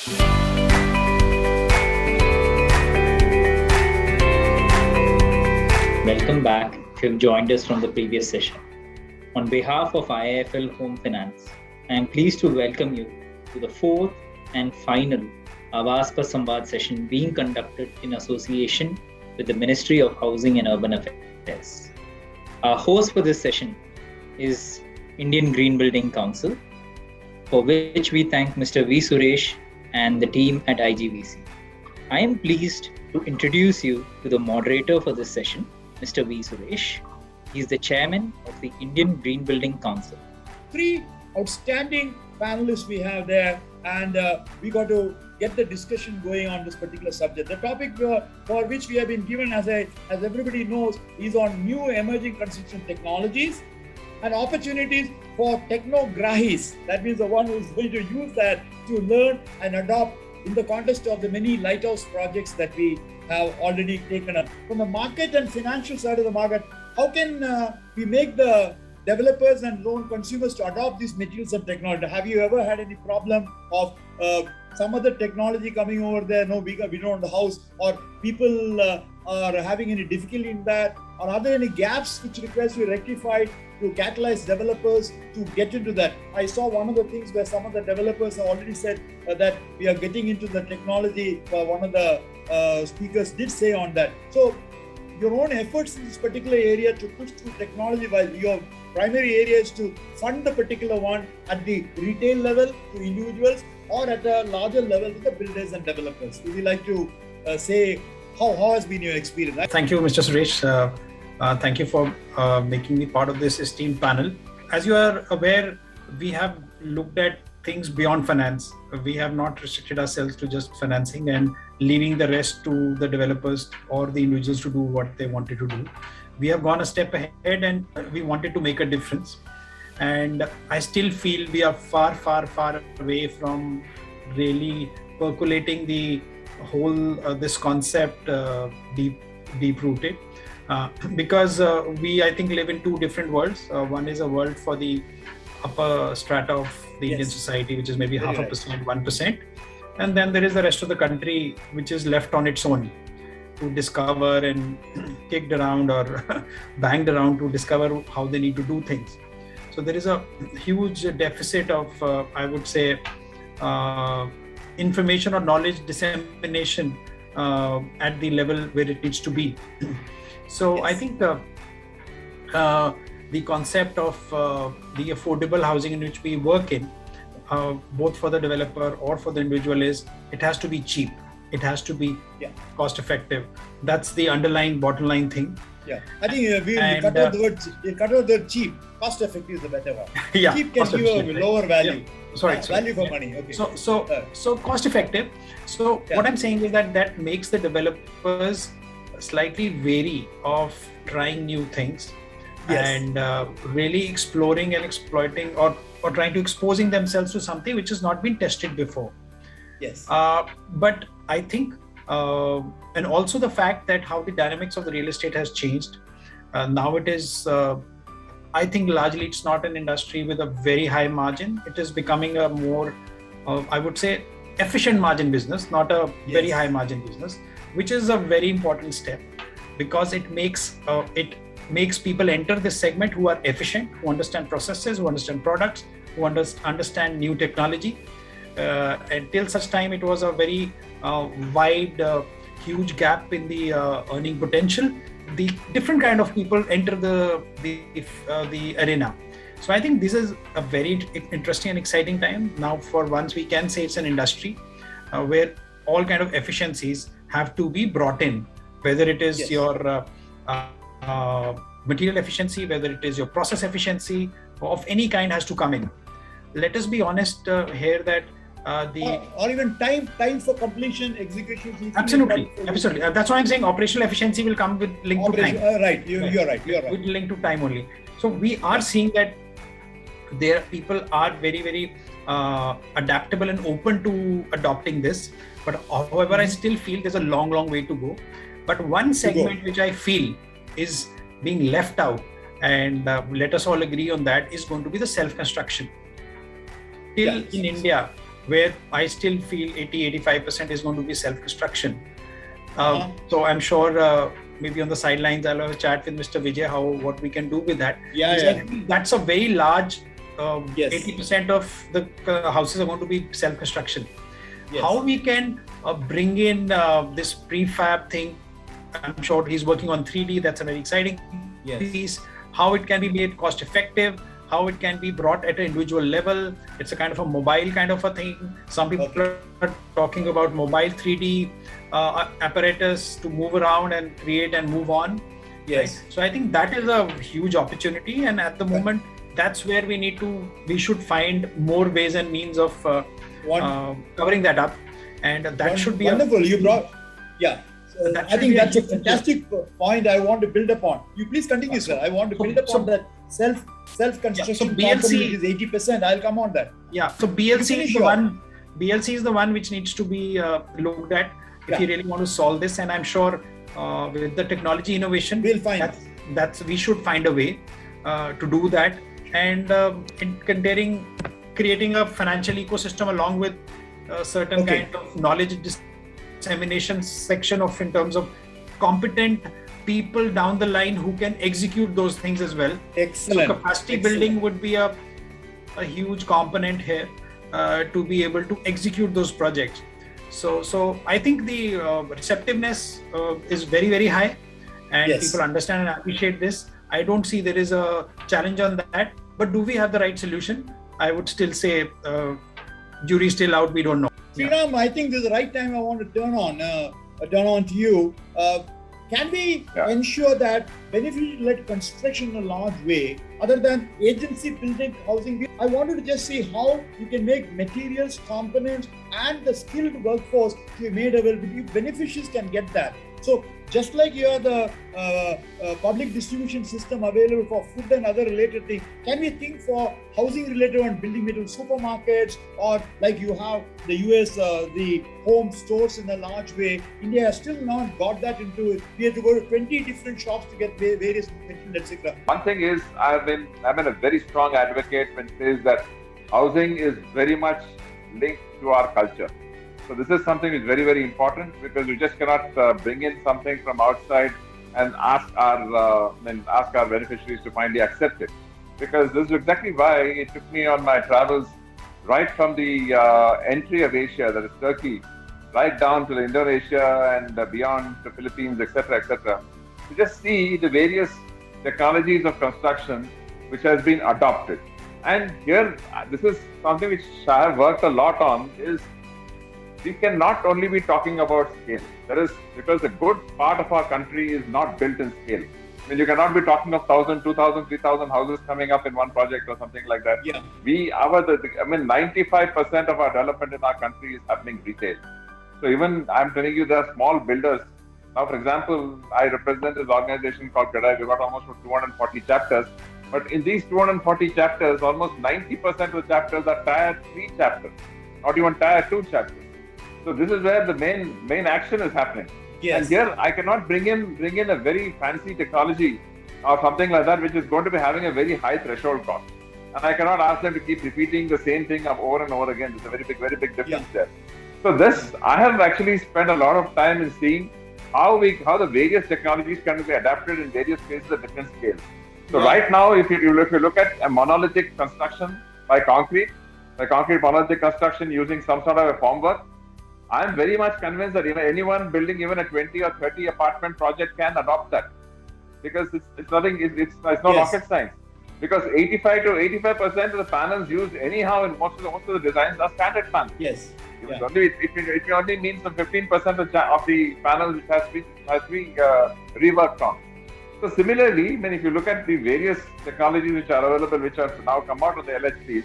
Welcome back if you've joined us from the previous session. On behalf of IIFL Home Finance, I am pleased to welcome you to the fourth and final Awas Par Samvaad session being conducted in association with the Ministry of Housing and Urban Affairs. Our host for this session is Indian Green Building Council, for which we thank Mr. V. Suresh and the team at IGVC. I am pleased to introduce you to the moderator for this session, Mr. V. Suresh. He is the chairman of the Indian Green Building Council. Three outstanding panelists we have there, and we got to get the discussion going on this particular subject. The topic for which we have been given, as everybody knows, is on new emerging construction technologies and opportunities for technograhis. That means the one who is going to use that to learn and adopt in the context of the many lighthouse projects that we have already taken up. From the market and financial side of the market, how can we make the developers and loan consumers to adopt these materials and technology? Have you ever had any problem of some other technology coming over there? No, we don't own the house, or people are having any difficulty in that? Or are there any gaps which requires to be rectified to catalyze developers to get into that? I saw one of the things where some of the developers have already said that we are getting into the technology. One of the speakers did say on that. So your own efforts in this particular area to push through technology, while your primary area is to fund the particular one at the retail level to individuals or at a larger level to the builders and developers. Would you like to say how has been your experience? Thank you, Mr. Suresh. Thank you for making me part of this esteemed panel. As you are aware, we have looked at things beyond finance. We have not restricted ourselves to just financing and leaving the rest to the developers or the individuals to do what they wanted to do. We have gone a step ahead and we wanted to make a difference. And I still feel we are far, far, far away from really percolating the whole this concept deep rooted. Because we, I think, live in two different worlds. One is a world for the upper strata of the Indian society, which is maybe 0.5%, 1%. And then there is the rest of the country, which is left on its own to discover and kicked around or banged around to discover how they need to do things. So there is a huge deficit of, I would say, information or knowledge dissemination at the level where it needs to be. So I think the concept of the affordable housing in which we work in, both for the developer or for the individual, is it has to be cheap. It has to be cost effective. That's the underlying bottom line thing. Yeah, I think we cut out the word cheap. Cost effective is the better one. Cheap can give a lower value. Sorry. Value for money. Okay. So cost effective. So what I'm saying is that makes the developers slightly wary of trying new things and really exploring and exploiting or trying to exposing themselves to something which has not been tested before. Yes. But I think, and also the fact that how the dynamics of the real estate has changed. Now it is, I think largely it's not an industry with a very high margin. It is becoming a more, I would say, efficient margin business, not a very high margin business, which is a very important step because it makes people enter this segment who are efficient, who understand processes, who understand products, who understand new technology. Until such time, it was a very wide, huge gap in the earning potential. The different kind of people enter the arena. So I think this is a very interesting and exciting time. Now, for once, we can say it's an industry where all kind of efficiencies have to be brought in, whether it is your material efficiency, whether it is your process efficiency of any kind has to come in. Let us be honest here that or even time for completion, execution. Absolutely. That's why I'm saying operational efficiency will come with link to time. Right, you're right. With link to time only. So we are seeing that people are very, very adaptable and open to adopting this. But however, I still feel there's a long way to go. But one segment which I feel is being left out, and let us all agree on that, is going to be the self-construction. In India, where I still feel 80-85% is going to be self-construction. So I'm sure maybe on the sidelines I'll have a chat with Mr. Vijay what we can do with that. That's a very large 80% of the houses are going to be self-construction. How we can bring in this prefab thing. I'm sure he's working on 3D. That's a very exciting piece. How it can be made cost effective, how it can be brought at an individual level. It's a kind of a mobile kind of a thing. Some people are talking about mobile 3D apparatus to move around and create and move on. Right? So I think that is a huge opportunity, and at the moment that's where we should find more ways and means of covering that up, and that should be wonderful. You brought I think that's a fantastic point I want to build upon. You please continue, sir. I want to build upon that self-construction component is 80%. I'll come on that. So BLC is the one. BLC is the one which needs to be looked at if you really want to solve this. And I'm sure with the technology innovation, we'll find we should find a way to do that. And in creating a financial ecosystem along with certain kind of knowledge dissemination section in terms of competent people down the line who can execute those things as well. Excellent. So capacity building would be a huge component here to be able to execute those projects. So I think the receptiveness is very, very high, and people understand and appreciate this. I don't see there is a challenge on that. But do we have the right solution? I would still say jury's still out. We don't know. Sriram, I think this is the right time I want to turn on to you. Can we ensure that beneficiary-led construction in a large way, other than agency building housing? I wanted to just see how you can make materials, components, and the skilled workforce to be made available. Beneficiaries can get that. So just like you have the public distribution system available for food and other related things, can we think for housing related and building material supermarkets, or like you have the US, the home stores in a large way? India has still not got that into it. We have to go to 20 different shops to get various materials, etc. One thing is, I've been a very strong advocate when it says that housing is very much linked to our culture. So this is something which is very, very important, because we just cannot bring in something from outside and ask our beneficiaries to finally accept it. Because this is exactly why it took me on my travels right from the entry of Asia, that is Turkey, right down to the Indonesia and beyond the Philippines, etc., to just see the various technologies of construction which has been adopted. And here, this is something which I have worked a lot on, is we can not only be talking about scale. Because a good part of our country is not built in scale. I mean, you cannot be talking of 1,000, 2,000, 3,000 houses coming up in one project or something like that. 95% of our development in our country is happening retail. So even I'm telling you, there are small builders. Now, for example, I represent this organization called Kadai. We've got almost 240 chapters. But in these 240 chapters, almost 90% of the chapters are Tier 3 chapters, not even Tier 2 chapters. So this is where the main action is happening. And here I cannot bring in a very fancy technology or something like that, which is going to be having a very high threshold cost. And I cannot ask them to keep repeating the same thing over and over again. There's a very big difference there. So I have actually spent a lot of time in seeing how the various technologies can be adapted in various phases at different scales. So right now, if you look at a monolithic construction by concrete monolithic construction using some sort of a formwork, I'm very much convinced that anyone building even a 20 or 30 apartment project can adopt that, because it's no rocket science. Because 85% of the panels used anyhow in most of the designs are standard panels. It only means that 15% of the panels which has to be reworked on. So similarly, if you look at the various technologies which are available, which have now come out of the LHPs,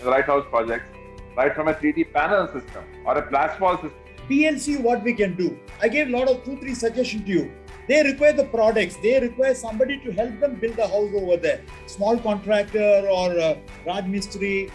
the Lighthouse projects, right from a 3D panel system or a plasmol system. PLC, what we can do? I gave a lot of 2-3 suggestions to you. They require the products. They require somebody to help them build a house over there. Small contractor or Raj Mistri.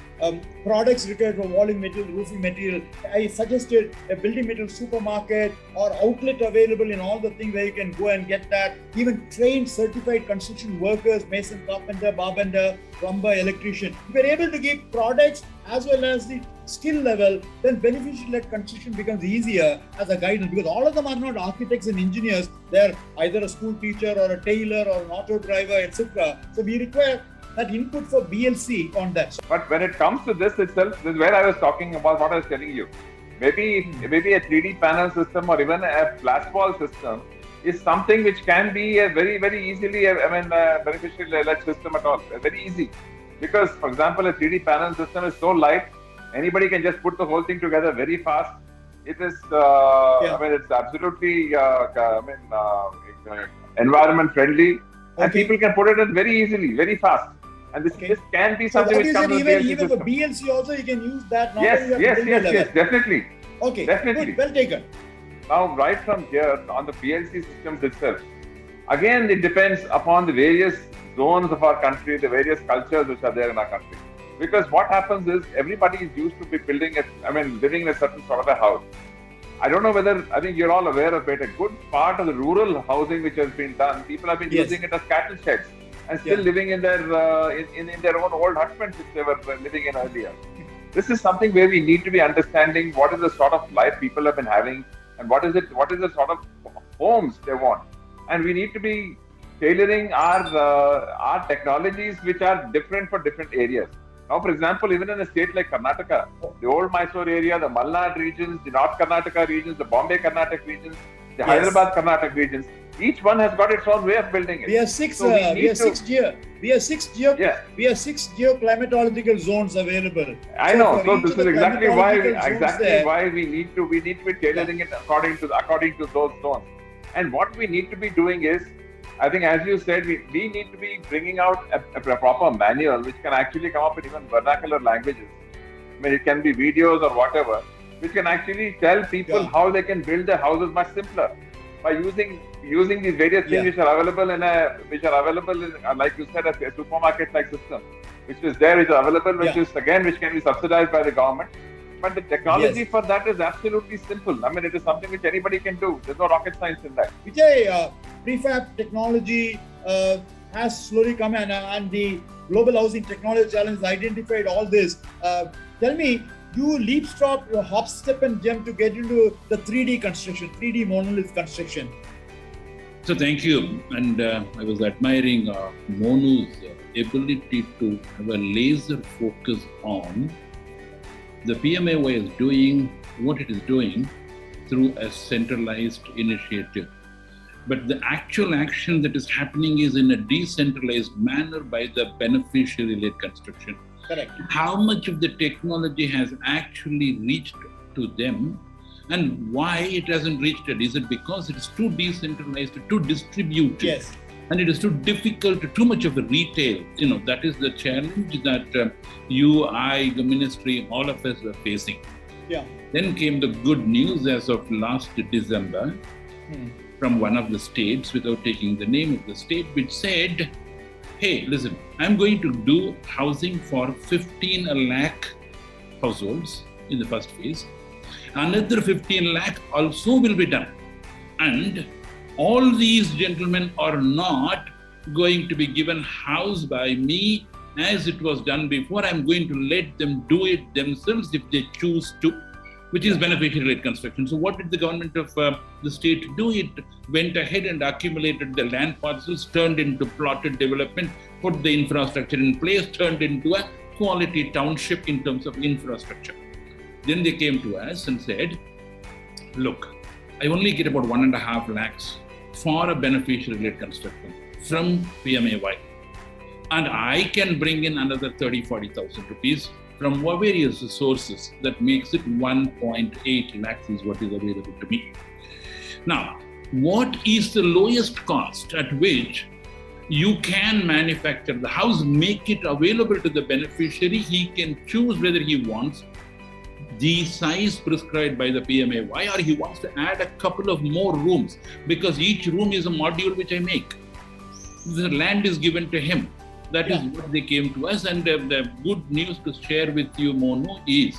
Products required for walling material, roofing material. I suggested a building material supermarket or outlet available in all the things where you can go and get that. Even trained, certified construction workers, mason, carpenter, barbender, plumber, electrician. If we're able to give products as well as the skill level, then beneficiary-led construction becomes easier as a guidance, because all of them are not architects and engineers. They're either a school teacher or a tailor or an auto driver, etc. So we require that input for BLC on that. But when it comes to this itself, this is where I was talking about what I was telling you. Maybe a 3D panel system or even a flashball system is something which can be a very, very easily, beneficial-led system at all. Very easy. Because, for example, a 3D panel system is so light, anybody can just put the whole thing together very fast. It is, it's absolutely, environment friendly, and people can put it in very easily, very fast. And this can be something which comes with BLC even system. for BLC also, you can use that. Yes, definitely. Okay, definitely. Good, well taken. Now, right from here on the PLC systems itself, again, it depends upon the various zones of our country, the various cultures which are there in our country. Because what happens is everybody is used to be living in a certain sort of a house. I don't know whether, I think you're all aware of it, a good part of the rural housing which has been done, people have been using it as cattle sheds and still living in their in their own old hutments which they were living in earlier. This is something where we need to be understanding what is the sort of life people have been having and what is the sort of homes they want. And we need to be tailoring our technologies which are different for different areas. Now, for example, even in a state like Karnataka, the old Mysore area, the Malnad regions, the North Karnataka regions, the Bombay Karnataka regions, the Hyderabad Karnataka regions, each one has got its own way of building it. We have six geoclimatological zones available. I know. So this is exactly why we need to be tailoring it according to those zones. And what we need to be doing is, I think, as you said, we need to be bringing out a proper manual which can actually come up with even vernacular languages. I mean, it can be videos or whatever, which can actually tell people how they can build their houses much simpler by using these various things which are available in like you said, a supermarket-like system, which is there, which is available, which can be subsidized by the government. But the technology for that is absolutely simple. I mean, it is something which anybody can do. There's no rocket science in that. Vijay, prefab technology has slowly come in, and the Global Housing Technology Challenge identified all this. Tell me, you leapfrog, your hop, step and jump to get into the 3D construction, 3D monolith construction. So thank you. And I was admiring Monu's ability to have a laser focus on the PMAY is doing what it is doing through a centralized initiative. But the actual action that is happening is in a decentralized manner by the beneficiary-led construction. Correct. How much of the technology has actually reached to them and why it hasn't reached it? Is it because it is too decentralized, too distributed? Yes. And it is too difficult, too much of a retail. That is the challenge that you, I, the ministry, all of us are facing. Yeah. Then came the good news as of last December from one of the states, without taking the name of the state, which said, hey, listen, I'm going to do housing for 15 lakh households in the first phase. Another 15 lakh also will be done. And all these gentlemen are not going to be given house by me as it was done before. I'm going to let them do it themselves if they choose to, which is beneficiary-led construction. So what did the government of the state do? It went ahead and accumulated the land parcels, turned into plotted development, put the infrastructure in place, turned into a quality township in terms of infrastructure. Then they came to us and said, look, I only get about 1.5 lakhs for a beneficiary-led construction from PMAY. And I can bring in another 30,000-40,000 rupees from various sources. That makes it 1.8 lakhs is what is available to me. Now, what is the lowest cost at which you can manufacture the house, make it available to the beneficiary? He can choose whether he wants the size prescribed by the PMAY or he wants to add a couple of more rooms, because each room is a module which I make. The land is given to him. That is what they came to us. And the good news to share with you, Monu, is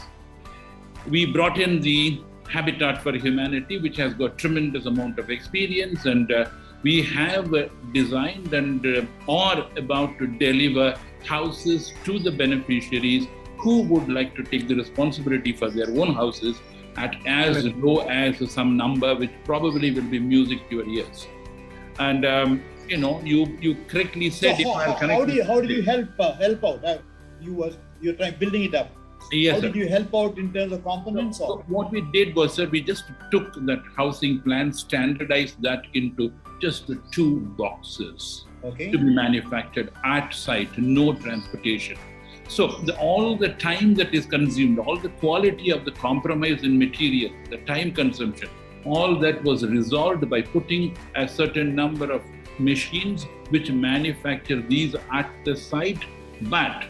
we brought in the Habitat for Humanity, which has got tremendous amount of experience, and we have designed and are about to deliver houses to the beneficiaries who would like to take the responsibility for their own houses at as low as some number, which probably will be music to your ears. And you correctly said. So how do you help out? You're trying building it up. Yes, how did you help out in terms of components? So what we did was, sir, we just took that housing plan, standardized that into just the 2 boxes to be manufactured at site, no transportation. So all the time that is consumed, all the quality of the compromise in material, the time consumption, all that was resolved by putting a certain number of machines which manufacture these at the site, but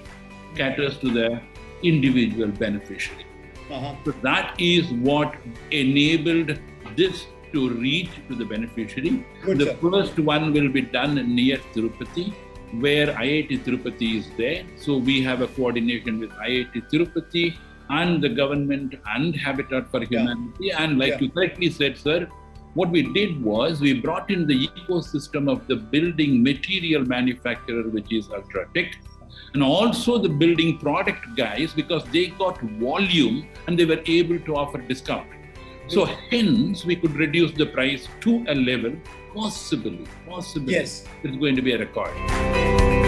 caters to the individual beneficiary. So that is what enabled this to reach to the beneficiary. The first one will be done near Tirupati, where IIT Tirupati is there. So we have a coordination with IIT Tirupati and the government and Habitat for Humanity. And like you correctly said, sir, what we did was we brought in the ecosystem of the building material manufacturer, which is Ultratech, and also the building product guys, because they got volume and they were able to offer discount. So hence we could reduce the price to a level possibly. Yes. It's going to be a record.